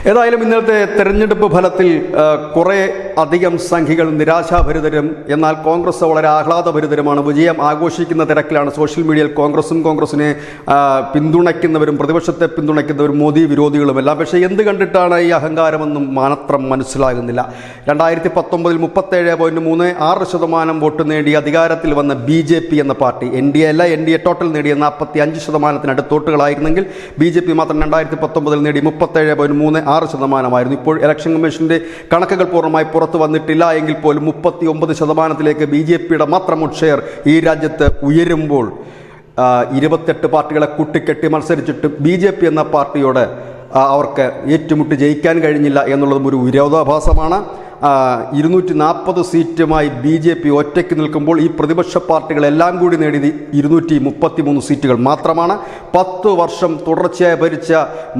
ഏതായാലും ഇന്നത്തെ തെരഞ്ഞെടുപ്പ് ഫലത്തിൽ കുറേ അധികം സംഖ്യകൾ നിരാശാഭരിതരും, എന്നാൽ കോൺഗ്രസ് വളരെ ആഹ്ലാദഭരിതരുമാണ്. വിജയം ആഘോഷിക്കുന്ന തിരക്കിലാണ് സോഷ്യൽ മീഡിയയിൽ കോൺഗ്രസിനെ പിന്തുണയ്ക്കുന്നവരും പ്രതിപക്ഷത്തെ പിന്തുണയ്ക്കുന്നവരും മോദി വിരോധികളുമെല്ലാം. പക്ഷേ എന്ത് കണ്ടിട്ടാണ് ഈ അഹങ്കാരമെന്നും മാത്രം മനസ്സിലാകുന്നില്ല. 2019 37.36% വോട്ട് നേടി അധികാരത്തിൽ വന്ന BJP എന്ന പാർട്ടി, NDA ടോട്ടൽ നേടിയ 45% വോട്ടുകളായിരുന്നെങ്കിൽ BJP മാത്രം 2019 നേടി 37.36%. ഇപ്പോൾ ഇലക്ഷൻ കമ്മീഷന്റെ കണക്കുകൾ പൂർണ്ണമായി പുറത്തു വന്നിട്ടില്ല എങ്കിൽ പോലും 39%-ലേക്ക് BJPയുടെ മാത്രം വോട്ട് ഷെയർ ഈ രാജ്യത്ത് ഉയരുമ്പോൾ 28 പാർട്ടികളെ കുട്ടിക്കെട്ടി മത്സരിച്ചിട്ട് BJP എന്ന പാർട്ടിയോട് അവർക്ക് ഏറ്റുമുട്ടി ജയിക്കാൻ കഴിഞ്ഞില്ല എന്നുള്ളതും ഒരു വിരോധാഭാസമാണ്. 240 സീറ്റുമായി BJP ഒറ്റയ്ക്ക് നിൽക്കുമ്പോൾ ഈ പ്രതിപക്ഷ പാർട്ടികളെല്ലാം കൂടി നേടിയത് 233 സീറ്റുകൾ മാത്രമാണ്. 10 വർഷം തുടർച്ചയായി ഭരിച്ച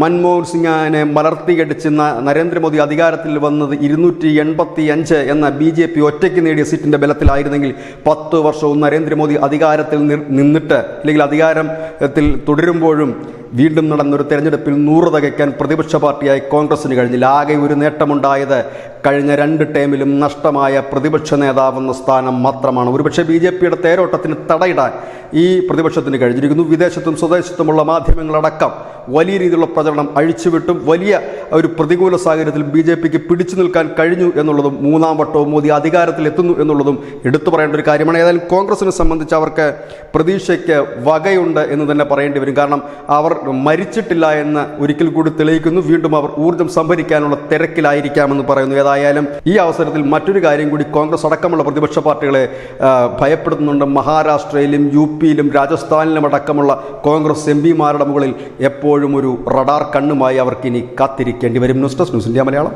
മൻമോഹൻ സിംഗിനെ മലർത്തിയടിച്ച് നരേന്ദ്രമോദി അധികാരത്തിൽ വന്നത് 285 എന്ന BJP ഒറ്റയ്ക്ക് നേടിയ സീറ്റിൻ്റെ ബലത്തിലായിരുന്നെങ്കിൽ 10 വർഷവും നരേന്ദ്രമോദി അധികാരത്തിൽ നിന്നിട്ട് അല്ലെങ്കിൽ അധികാരത്തിൽ തുടരുമ്പോഴും വീണ്ടും നടന്നൊരു തെരഞ്ഞെടുപ്പിൽ 100 തികയ്ക്കാൻ പ്രതിപക്ഷ പാർട്ടിയായി കോൺഗ്രസിന് കഴിഞ്ഞില്ല. ആകെ ഒരു നേട്ടമുണ്ടായത് കഴിഞ്ഞ 2 ടേമിലും നഷ്ടമായ പ്രതിപക്ഷ നേതാവെന്ന സ്ഥാനം മാത്രമാണ്. ഒരുപക്ഷെ BJPയുടെ തേരോട്ടത്തിന് തടയിടാൻ ഈ പ്രതിപക്ഷത്തിന് കഴിഞ്ഞിരിക്കുന്നു. വിദേശത്തും സ്വദേശത്തുമുള്ള മാധ്യമങ്ങളടക്കം വലിയ രീതിയിലുള്ള പ്രചരണം അഴിച്ചുവിട്ടും വലിയ ഒരു പ്രതികൂല സാഹചര്യത്തിൽ BJPക്ക് പിടിച്ചു നിൽക്കാൻ കഴിഞ്ഞു എന്നുള്ളതും 3ാം വട്ടവും മോദി അധികാരത്തിൽ എത്തുന്നു എന്നുള്ളതും എടുത്തു പറയേണ്ട ഒരു കാര്യമാണ്. ഏതായാലും കോൺഗ്രസിനെ സംബന്ധിച്ച് അവർക്ക് പ്രതീക്ഷയ്ക്ക് വകയുണ്ട് എന്ന് തന്നെ പറയേണ്ടി വരും. കാരണം അവർ മരിച്ചിട്ടില്ല എന്ന് ഒരിക്കൽ കൂടി തെളിയിക്കുന്നു. വീണ്ടും അവർ ഊർജ്ജം സംഭരിക്കാനുള്ള തിരക്കിലായിരിക്കാമെന്ന് പറയുന്നു. ഏതായാലും ഈ അവസരത്തിൽ മറ്റൊരു കാര്യം കൂടി കോൺഗ്രസ് അടക്കമുള്ള പ്രതിപക്ഷ പാർട്ടികളെ ഭയപ്പെടുത്തുന്നുണ്ട്. മഹാരാഷ്ട്രയിലും UPയിലും രാജസ്ഥാനിലും അടക്കമുള്ള കോൺഗ്രസ് MPമാരുടെ മുകളിൽ എപ്പോഴും ഒരു റഡാർ കണ്ണുമായി അവർക്കിനി കാത്തിരിക്കേണ്ടി വരും. News desk news India Malayalam.